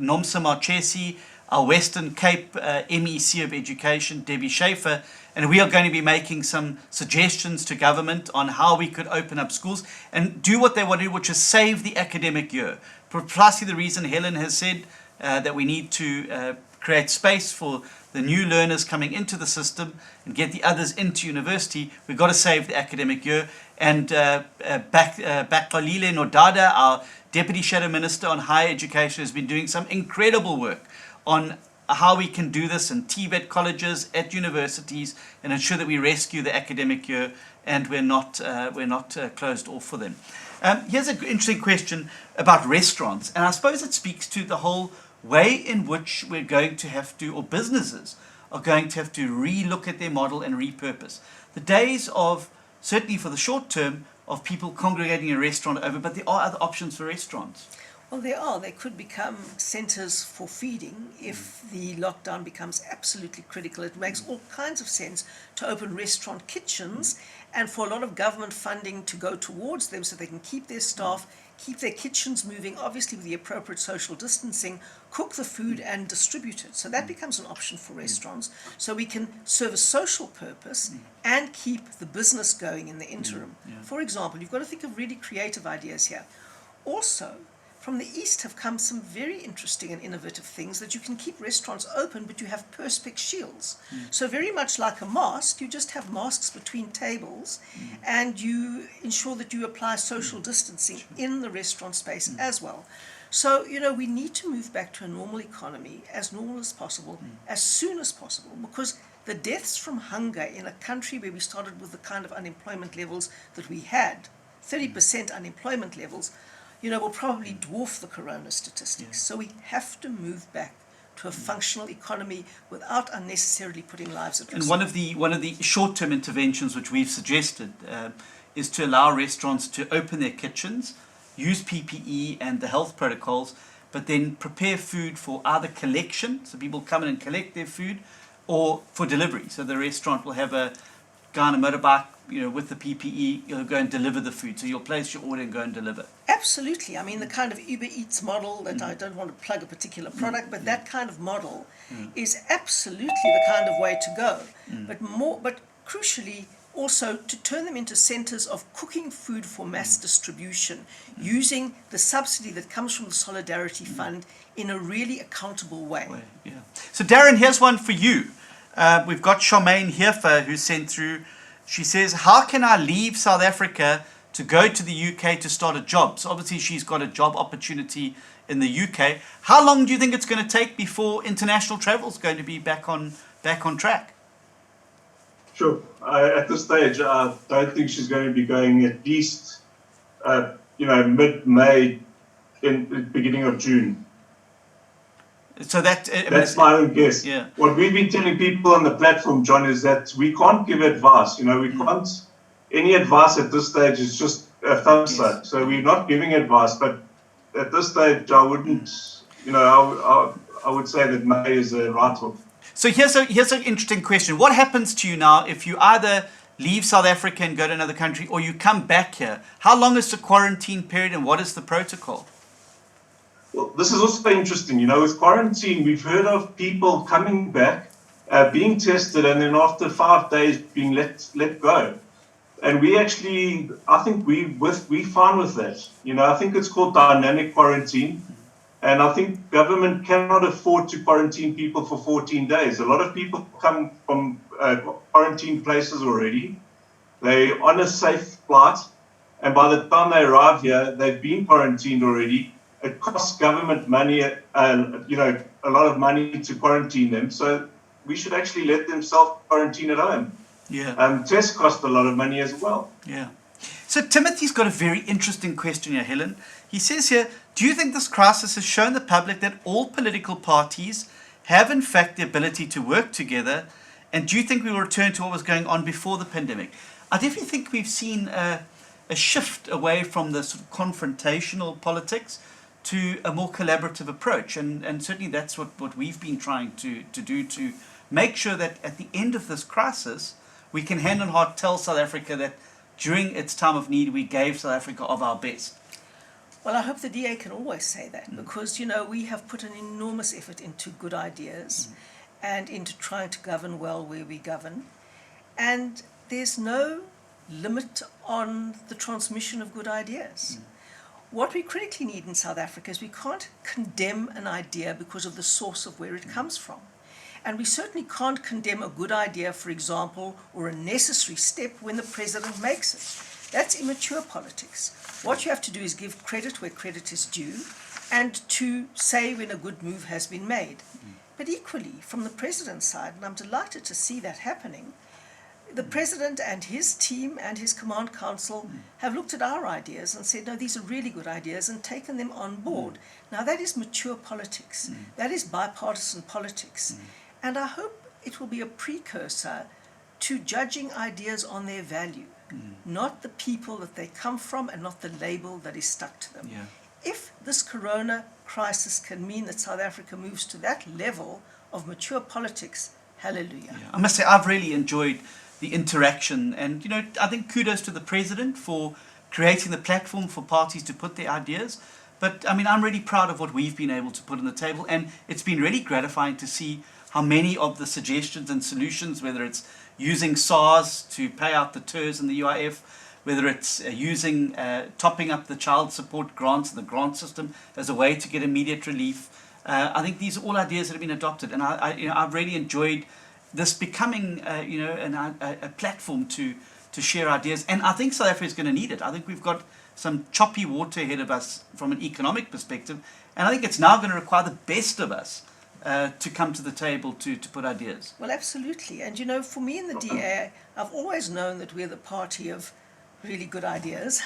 Nomsa Marchesi, our Western Cape MEC of Education, Debbie Schaefer, and we are going to be making some suggestions to government on how we could open up schools and do what they want to do, which is save the academic year. Precisely the reason Helen has said that we need to create space for the new learners coming into the system and get the others into university. We've got to save the academic year. And Bakalile Nodada, our Deputy Shadow Minister on Higher Education, has been doing some incredible work on how we can do this in TVET colleges, at universities, and ensure that we rescue the academic year and we're not closed off for them. Here's an interesting question about restaurants, and I suppose it speaks to the whole way in which we're going to have to, or businesses are going to have to relook at their model and repurpose. The days of, certainly for the short term, of people congregating in a restaurant are over, but there are other options for restaurants. Well, there are. They could become centres for feeding if the lockdown becomes absolutely critical. It makes all kinds of sense to open restaurant kitchens and for a lot of government funding to go towards them so they can keep their staff, keep their kitchens moving, obviously with the appropriate social distancing, cook the food and distribute it. So that becomes an option for restaurants. So we can serve a social purpose and keep the business going in the interim. For example, you've got to think of really creative ideas here. Also, from the East have come some very interesting and innovative things that you can keep restaurants open, but you have perspex shields. So very much like a mask, you just have masks between tables and you ensure that you apply social distancing in the restaurant space as well. So, you know, we need to move back to a normal economy, as normal as possible, as soon as possible, because the deaths from hunger in a country where we started with the kind of unemployment levels that we had, 30% unemployment levels, you know, will probably dwarf the corona statistics. So we have to move back to a functional economy without unnecessarily putting lives at risk. And one of the short-term interventions which we've suggested is to allow restaurants to open their kitchens, use PPE and the health protocols, but then prepare food for either collection, so people come in and collect their food, or for delivery. So the restaurant will have a guy on a motorbike, you know, with the PPE, you'll go and deliver the food. So you'll place your order and go and deliver. Absolutely. I mean, the kind of Uber Eats model that I don't want to plug a particular product, but that kind of model is absolutely the kind of way to go. But crucially, also to turn them into centres of cooking food for mass distribution, using the subsidy that comes from the Solidarity Fund in a really accountable way. Yeah. So Darren, here's one for you. We've got Charmaine Heerfer who sent through. She says, how can I leave South Africa to go to the UK to start a job? So obviously she's got a job opportunity in the UK. How long do you think it's going to take before international travel is going to be back on track? Sure. At this stage, I don't think she's going to be going at least, mid-May, in the beginning of June. So that's my own guess. Yeah. What we've been telling people on the platform, John, is that we can't give advice. We can't. Any advice at this stage is just a thumbs up. So we're not giving advice. But at this stage, I wouldn't. I would say that May is a write-off. So here's an interesting question. What happens to you now if you either leave South Africa and go to another country, or you come back here? How long is the quarantine period, and what is the protocol? Well, this is also interesting. With quarantine, we've heard of people coming back, being tested, and then after 5 days being let go. And we actually, I think we fine with that. I think it's called dynamic quarantine. And I think government cannot afford to quarantine people for 14 days. A lot of people come from quarantine places already. They're on a safe flight. And by the time they arrive here, they've been quarantined already. It costs government money, a lot of money to quarantine them. So we should actually let them self-quarantine at home. Yeah. Tests cost a lot of money as well. Yeah. So Timothy's got a very interesting question here, Helen. He says here, do you think this crisis has shown the public that all political parties have in fact the ability to work together? And do you think we will return to what was going on before the pandemic? I definitely think we've seen a shift away from the sort of confrontational politics to a more collaborative approach. And certainly that's what we've been trying to do to make sure that at the end of this crisis, we can hand on heart tell South Africa that during its time of need, we gave South Africa of our best. Well, I hope the DA can always say that because, we have put an enormous effort into good ideas and into trying to govern well where we govern. And there's no limit on the transmission of good ideas. What we critically need in South Africa is we can't condemn an idea because of the source of where it comes from. And we certainly can't condemn a good idea, for example, or a necessary step when the president makes it. That's immature politics. What you have to do is give credit where credit is due and to say when a good move has been made. But equally, from the president's side, and I'm delighted to see that happening, the president and his team and his command council have looked at our ideas and said, no, these are really good ideas, and taken them on board. Now, that is mature politics. That is bipartisan politics. And I hope it will be a precursor to judging ideas on their value, not the people that they come from and not the label that is stuck to them. Yeah. If this corona crisis can mean that South Africa moves to that level of mature politics, hallelujah. Yeah. I must say, I've really enjoyed the interaction. And, I think kudos to the president for creating the platform for parties to put their ideas. But, I'm really proud of what we've been able to put on the table. And it's been really gratifying to see how many of the suggestions and solutions, whether it's using SARS to pay out the TERS and the UIF, whether it's topping up the child support grants and the grant system as a way to get immediate relief. I think these are all ideas that have been adopted, and I've really enjoyed this becoming a platform to share ideas. And I think South Africa is going to need it. I think we've got some choppy water ahead of us from an economic perspective, and I think it's now going to require the best of us to come to the table to put ideas. Well, absolutely. And, for me in the DA, I've always known that we're the party of really good ideas.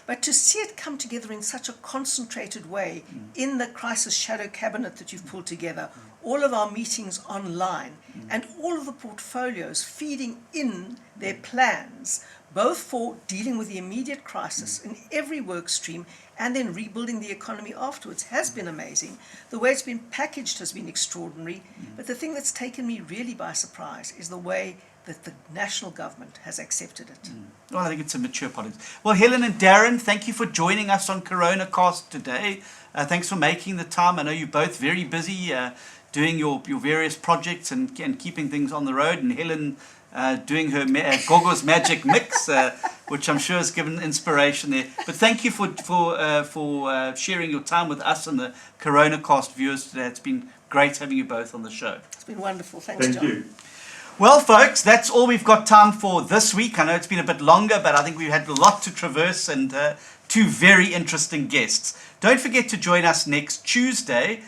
But to see it come together in such a concentrated way in the crisis shadow cabinet that you've pulled together, all of our meetings online, and all of the portfolios feeding in their plans, both for dealing with the immediate crisis in every work stream and then rebuilding the economy afterwards, has been amazing. The way it's been packaged has been extraordinary. But the thing that's taken me really by surprise is the way that the national government has accepted it. Well, I think it's a mature politics. Well, Helen and Darren, thank you for joining us on Coronacast today. Thanks for making the time. I know you're both very busy doing your various projects and keeping things on the road. And Helen doing her Gogo's magic mix, which I'm sure has given inspiration there. But thank you for sharing your time with us and the Coronacast viewers today. It's been great having you both on the show. It's been wonderful. Thanks, John. Thank you. Well, folks, that's all we've got time for this week. I know it's been a bit longer, but I think we've had a lot to traverse and two very interesting guests. Don't forget to join us next Tuesday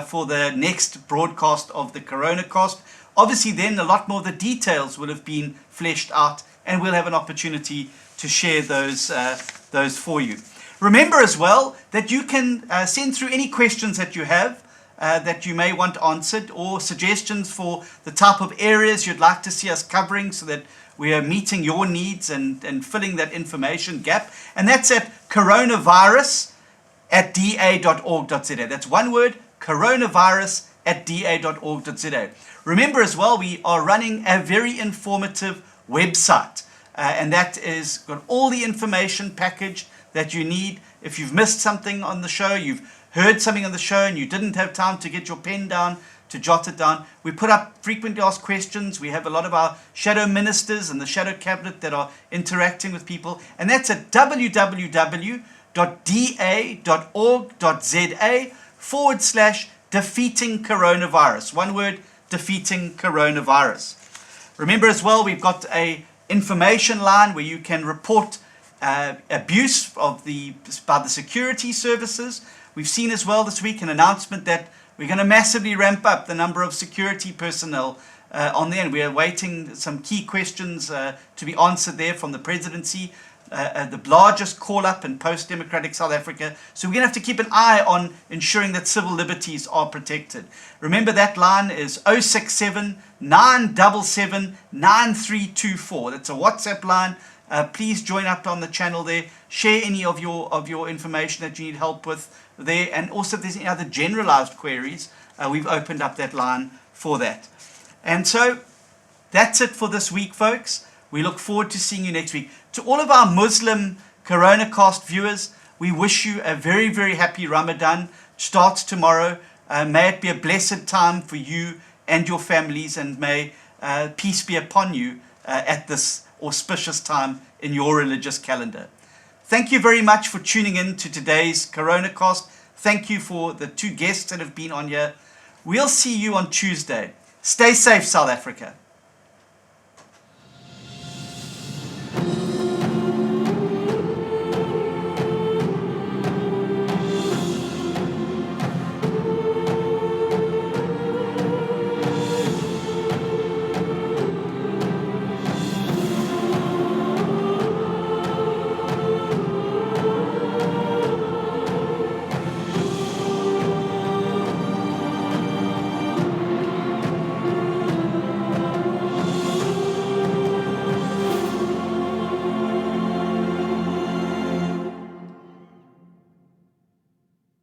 for the next broadcast of the Coronacast. Obviously, then a lot more of the details will have been fleshed out, and we'll have an opportunity to share those for you. Remember as well that you can send through any questions that you have that you may want answered, or suggestions for the type of areas you'd like to see us covering so that we are meeting your needs and filling that information gap. And that's at coronavirus@da.org.za. That's one word, coronavirus@da.org.za. Remember as well, we are running a very informative website, and that is got all the information package that you need. If you've missed something on the show, you've heard something on the show and you didn't have time to get your pen down, to jot it down, we put up frequently asked questions. We have a lot of our shadow ministers and the shadow cabinet that are interacting with people, and that's at www.da.org.za/defeating coronavirus. One word, defeating coronavirus. Remember as well, we've got a information line where you can report abuse by the security services. We've seen as well this week an announcement that we're going to massively ramp up the number of security personnel on there, and we're awaiting some key questions to be answered there from the presidency. The largest call-up in post-democratic South Africa. So we're going to have to keep an eye on ensuring that civil liberties are protected. Remember, that line is 067 977 9324. That's a WhatsApp line. Please join up on the channel there. Share any of your information that you need help with there. And also, if there's any other generalized queries, we've opened up that line for that. And so that's it for this week, folks. We look forward to seeing you next week. To all of our Muslim Coronacast viewers, we wish you a very, very happy Ramadan. Starts tomorrow. May it be a blessed time for you and your families, and may peace be upon you at this auspicious time in your religious calendar. Thank you very much for tuning in to today's Coronacast. Thank you for the two guests that have been on here. We'll see you on Tuesday. Stay safe, South Africa.